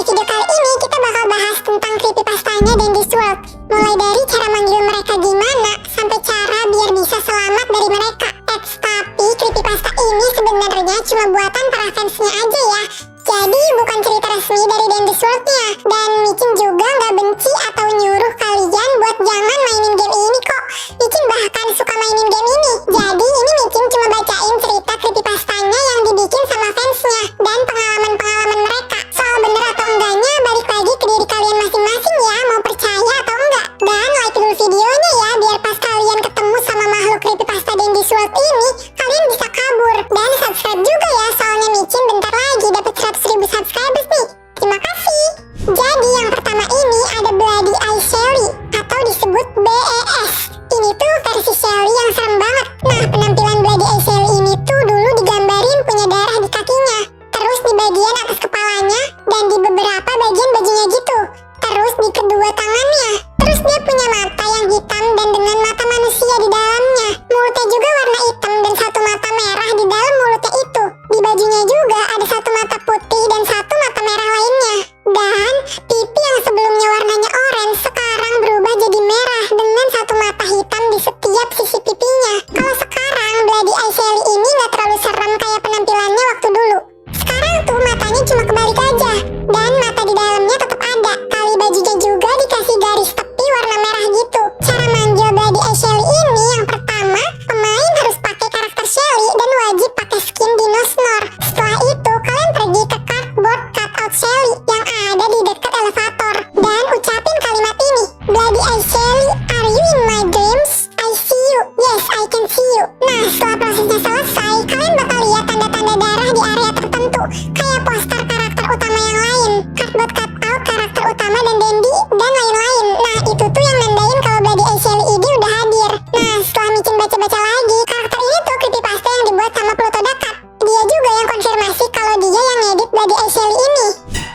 video kali ini kita bakal bahas tentang creepypastanya Dendy's World. Mulai dari cara manggil mereka gimana, sampai cara biar bisa selamat dari mereka. Tapi creepypasta ini sebenarnya cuma buatan para fansnya aja ya. Jadi bukan cerita resmi dari Dendy's World-nya. Dan Micin juga nggak benci atau nyuruh kalian buat jangan mainin game ini kok. Micin bahkan suka mainin game ini. Jadi ini Micin cuma bacain cerita creepypastanya yang dibikin sama fansnya dan pengalaman-pengalaman mereka. Soal bener atau enggaknya balik lagi ke diri kalian masing-masing ya, mau percaya atau enggak. Dan like dulu videonya ya, biar pas kalian ketemu sama makhluk creepypasta Dendy's World ini, kalian bisa kabur. Dan subscribe juga ya, soalnya Micin bentar lagi dapet 100.000 subscribers nih. Terima kasih. Jadi yang pertama ini ada Bloody Eye Sherry atau disebut BES. Ini tuh versi Sherry yang serem banget. Nah, penampilan Bloody Eye Sherry ini tuh dulu digambarin punya darah di kakinya, terus di bagian atas kepalanya, dan di beberapa bagian bajunya gitu. Terus di kedua tangannya. Terus dia punya mata yang hitam dan dengan mata manusia di dalamnya. Mulutnya juga warna hitam dan satu mata merah di dalam mulutnya itu. Di bajunya juga ada satu mata putih dan satu mata merah lainnya. Dan pipi yang sebelumnya warnanya oranye sekarang berubah jadi merah dengan satu mata hitam di setiap sisi pipinya. Kalau sekarang Bloody Eye Sherry ini gak terlalu serem kayak penampilannya waktu dulu. Sekarang tuh matanya cuma kebalik aja, dan mata di dalamnya tetap ada. Tali bajunya juga dikasih garis tepi warna merah gitu. Cara manggil Bloody Eye Sherry ini yang pertama, pemain harus pakai karakter Sherry dan wajib pakai skin Dino Snore. Setelah itu kalian pergi ke cardboard cutout Sherry yang ada di dekat elevator dan ucapin kalimat ini. Bloody Eye Sherry, are you in my dreams? I see you. Yes, I can see you. Nah, setelah prosesnya selesai, kalian bakal lihat tanda-tanda darah di area tertentu, kayak poster karakter utama yang lain, cardboard cutout karakter utama dan Dendy, dan lain-lain. Nah, itu tuh yang nandain kalau Bloody Eye Sherry ini udah hadir. Nah, setelah Micin baca-baca lagi, karakter ini tuh creepypasta yang dibuat sama Pluto Dakat. Dia juga yang konfirmasi kalau dia yang ngedit Bloody Eye Sherry ini.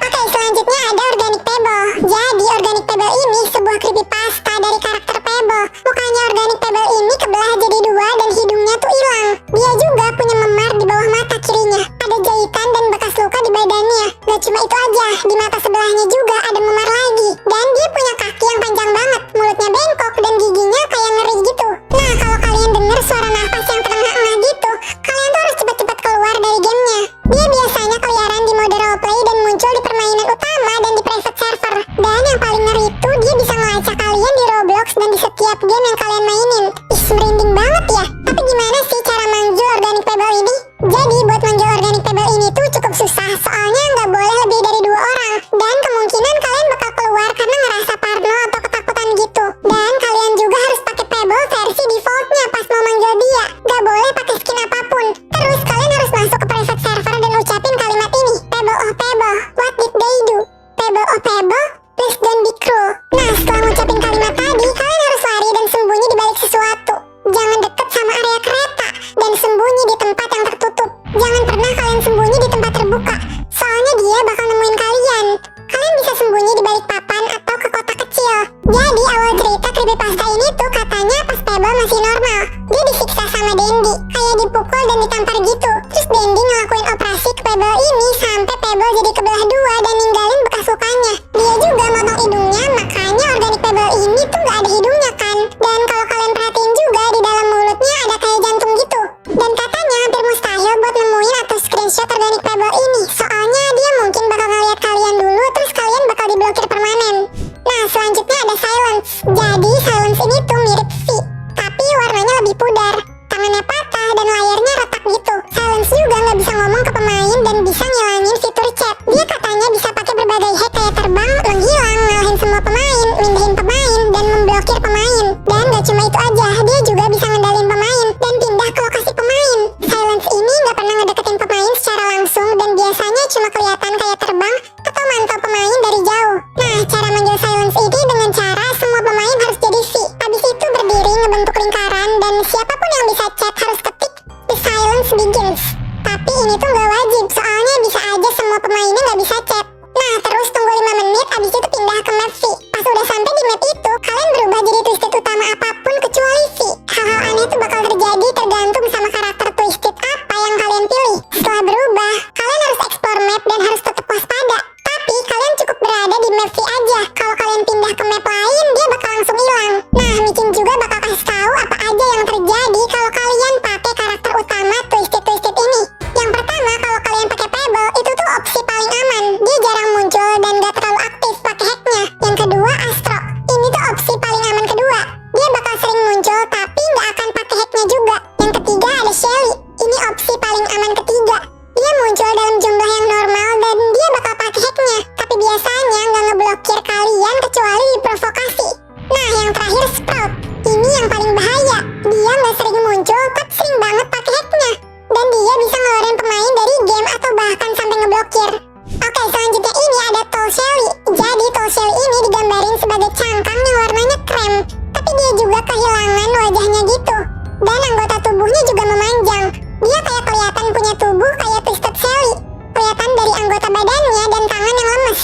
Oke, selanjutnya ada Organic Pebble. Jadi Organic Pebble ini sebuah creepypasta dari karakter Pebble. Mukanya Organic Pebble ini kebelah jadi dua dan hidungnya tuh hilang. Dia juga punya memar di bawah mata kirinya. Ada jahitan dan bekas luka di badannya. Gak cuma itu aja, di mata sebelahnya juga ada memar lagi. Dan dia punya kaki yang panjang banget, mulutnya bengkok dan giginya kayak ngeri gitu. Nah, kalau kalian dengar suara nafas yang terengah-engah gitu, kalian tuh harus cepat-cepat keluar dari gamenya. Dia biasanya keliaran di mode roleplay dan muncul di permainan utama dan di private server. Dan yang paling ngeri itu dia bisa ngelacak kalian di Roblox dan di setiap game yang kalian mainin. Ih, merinding banget ya. Tapi gimana sih cara manggil Organic Pebble ini? Jadi buat manggil Organic Pebble ini tuh cukup susah, soalnya nggak boleh lebih dari 2 orang. Dan kemungkinan kalian bakal keluar karena ngerasa parno atau ketakutan gitu. Dan kalian juga harus pakai Pebble versi defaultnya pas mau manggil dia. Nggak boleh pakai skin apapun. Terus kalian harus masuk ke private server dan ucapin kalimat ini. Pebble oh Pebble, what did they do? Pebble oh Pebble, please don't be cruel. Nah, setelah ngucapin kalimat tadi, kalian harus lari dan sembunyi di balik sesuatu. Jangan deket sama area kereta dan sembunyi di tempat yang tertutup. Jangan pernah kalian sembunyi di tempat terbuka, soalnya dia bakal nemuin kalian. Kalian bisa sembunyi di balik papan atau ke kotak kecil. Jadi awal cerita creepypasta ini tuh katanya pas Pebble masih normal. Dia disiksa sama Dendy, kayak dipukul dan ditampar gitu. Terus Dendy ngelakuin operasi ke Pebble ini sampai Pebble jadi kebelah dua dan ninggalin bekas lukanya. Dia juga motong hidungnya, makanya Organic Pebble ini tuh gak ada hidungnya kan. Dan kalau kalian perhatiin juga di dalam mulutnya ada kayak jantung gitu. Dan katanya hampir mustahil buat nemuin atau screenshot Organic Pebble ini, soalnya dia mungkin bakal ngeliat kalian dulu terus kalian bakal diblokir permanen. Nah, selanjutnya ada Silence. Jadi Silence ini tuh mirip V, tapi warnanya lebih pudar. Tangannya patah dan layarnya retak gitu. Silence juga nggak bisa ngomong ke pemain dan bisa ngilangin fitur chat. Dia katanya bisa pakai berbagai hack kayak terbang, menghilang, ngalahin semua pemain, mindahin pemain, dan memblokir pemain. Dan gak cuma itu aja, dia juga bisa ngendalin pemain dan pindah ke lokasi pemain. Silence ini nggak pernah ngedeketin pemain secara langsung dan biasanya cuma kelihatan kayak terbang atau mantau pemain dari jauh. Nah, cara manggil Silence ini dengan cara semua pemain harus jadi V. Habis itu berdiri ngebentuk lingkaran dan siapapun yang bisa chat harus ketik The Silence Begins. Tapi ini tuh gak wajib, soalnya bisa aja semua pemainnya gak bisa chat. Nah, terus tunggu 5 menit, abis itu pindah ke map V. Pas udah sampai di map itu, kalian berubah jadi twisted utama apapun kecuali pindah ke map lain, dia bakal langsung hilang. Nah, Micin juga bakal kasih tahu apa aja yang terjadi kalau kalian pakai karakter utama Twisted ini. Yang pertama, kalau kalian pakai Pebble, itu tuh opsi paling aman. Dia jarang muncul dan gak terlalu aktif pakai hacknya. Yang kedua, Astro. Ini tuh opsi paling aman kedua. Dia bakal sering muncul tapi gak akan pakai hacknya juga. Yang ketiga ada Shelly. Ini opsi paling aman ketiga. Dia muncul dalam jumlah yang normal dan dia bakal pakai hacknya. Tapi biasanya gak ngeblokir kalian kecuali diprovokasi. Nah, yang terakhir Sprout. Ini yang paling bahaya. Dia gak sering muncul tapi sering banget pakai hacknya. Dan dia bisa ngeluarin pemain dari game atau bahkan sampai ngeblokir. Oke, selanjutnya ini ada Tall Shelly. Jadi Tall Shelly ini digambarin sebagai cangkang yang warnanya krem. Tapi dia juga kehilangan wajahnya gitu. Dan anggota tubuhnya juga memanjang. Dia kayak kelihatan punya tubuh kayak Twisted Shelly. Kelihatan dari anggota badannya dan tangan yang lemes.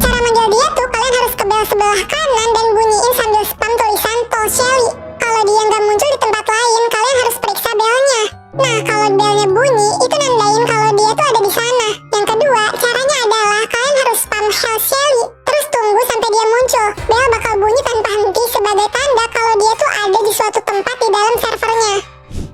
Cara manggil dia tuh kalian harus ke bel sebelah kanan dan bunyiin sambil spam tulisan Tall Shelly. Kalau dia nggak muncul di tempat lain, kalian harus periksa belnya. Nah, kalau belnya bunyi, itu nandain kalau dia tuh ada di sana. Yang kedua, caranya adalah kalian harus spam Hell Shelly. Terus tunggu sampai dia muncul. Bel bakal bunyi tanpa henti sebagai tanda kalau dia tuh ada di suatu tempat di dalam servernya.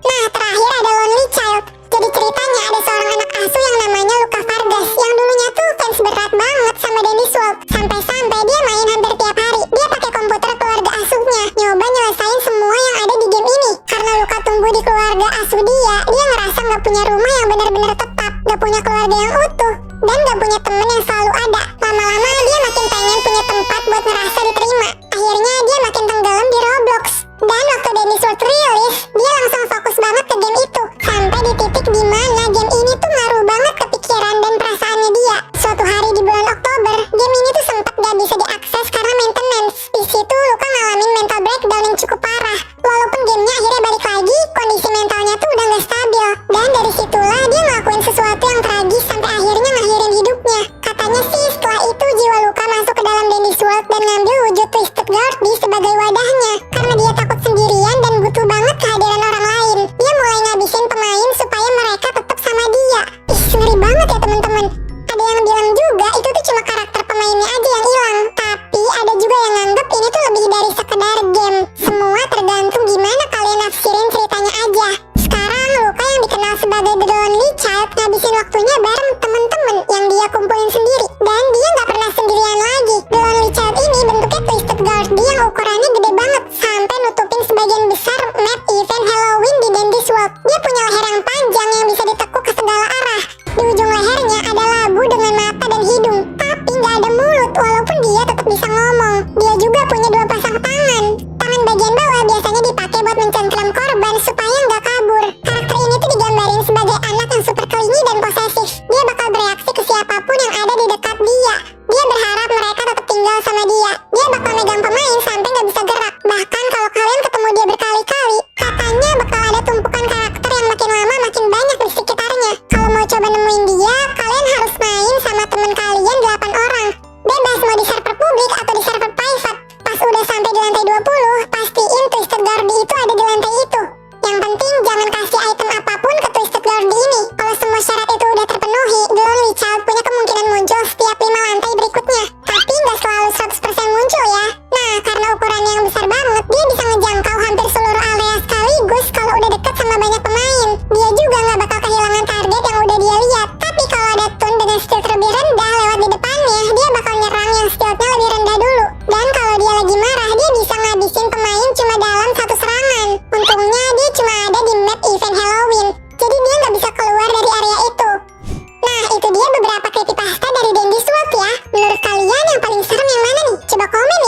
Nah, terakhir ada Lonely Child. Jadi ceritanya ada seorang anak asuh yang namanya Luka Vargas, yang dulunya tuh fans berat banget sama Dennis Walt. Sampai-sampai dia main hampir tiap hari. Dia pakai komputer keluarga asuhnya, nyoba nyelesain semua yang ada di game ini. Karena Luka tumbuh di keluarga asuh dia ngerasa gak punya rumah yang benar-benar tetap, gak punya keluarga yang utuh, dan gak punya temen yang selalu ada. Lama-lama dia makin pengen punya tempat buat ngerasa diterima. Akhirnya dia makin tenggelam di Roblox. Dan waktu Dennis Walt rilis, dia langsung fokus banget ke game itu. Sampai di titik dimana game ini tuh ngaruh banget ke pikiran dan perasaannya dia. Suatu hari di bulan Oktober, game ini tuh sempat gak bisa diakses karena maintenance. Di situ Luka ngalamin mental breakdown yang cukup parah. Walaupun gamenya akhirnya balik lagi, kondisi mentalnya tuh udah gak stabil. Dan dari situlah dia ngelakuin sesuatu yang tragis sampai akhirnya ngakhirin hidupnya. Katanya sih setelah itu jiwa Luka masuk ke dalam Dennis Walt dan ngambil wujud Twisted Guardy sebagai wadahnya. Karena dia takut sendirian dan butuh banget kehadiran orang lain. Dia mulai ngabisin pemain supaya mereka tetap sama dia. Ih, ngeri banget ya teman-teman. Ada yang bilang juga itu tuh cuma karakter pemainnya aja yang hilang. Tapi ada juga yang nganggep ini tuh lebih dari sekedar game. Semua tergantung gimana kalian nafsirin ceritanya aja. Sekarang Luka yang dikenal sebagai The Lonely Child ngabisin waktunya bareng temen-temen yang dia kumpulin sendiri. Dan dia nggak pernah sendirian lagi. The Lonely Child ini bentuknya Twisted Guardy yang ukurannya gede banget sampai nutupin sebagian besar map event Halloween di Dennis Walt. Dia punya leher yang panjang yang bisa ditekuk ke segala arah. Di ujung lehernya ada labu dengan mata dan hidung, tapi nggak ada mulut walaupun dia tetap bisa ngomong. Dia juga punya dua pasang tangan. Tangan bagian bawah biasanya dipakai buat mencengkram korban supaya nggak kabur. Karakter ini tuh digambarin sebagai anak yang super clingy dan posesif. Dia bakal bereaksi ke siapapun yang ada di dekat dia. Dia berharap mereka tetap tinggal sama dia. Dia bakal megang pemain sampai nggak bisa gerak. Bahkan kalau kalian ketemu dia berkali-kali, katanya bakal ada tumpukan karakter yang makin lama makin banyak di sekitarnya. Kalau mau coba nemuin dia, kalian harus main sama temen kalian 8 orang. Bebas mau di server publik atau di server private. Pas udah sampai di lantai 20, pastiin Twisted Guardy itu ada di lantai itu. Yang penting jangan kasih item apapun ke Twisted Guardy ini. Kalau semua syarat itu udah terpenuhi, The Lonely Child punya kemungkinan muncul setiap 5 lantai berikutnya. Tapi nggak selalu 100% muncul ya. Nah, karena ukurannya yang besar banget, dia bisa ngejangkau hampir seluruh area sekaligus kalau udah deket sama banyak pemain. Dia juga nggak bakal kehilangan target yang udah dia lihat. Tapi kalau ada Toon dengan skill lebih rendah lewat di depannya, dia bakal nyerang yang skillnya lebih rendah dulu. Dan kalau dia lagi marah, dia bisa ngabisin pemain cuma dalam satu serangan. Untungnya dia cuma ada di map event Halloween, jadi dia nggak bisa keluar dari area itu. Nah, itu dia beberapa creepypasta dari Dennis Walt ya. Menurut kalian yang paling serem yang mana nih? Coba komen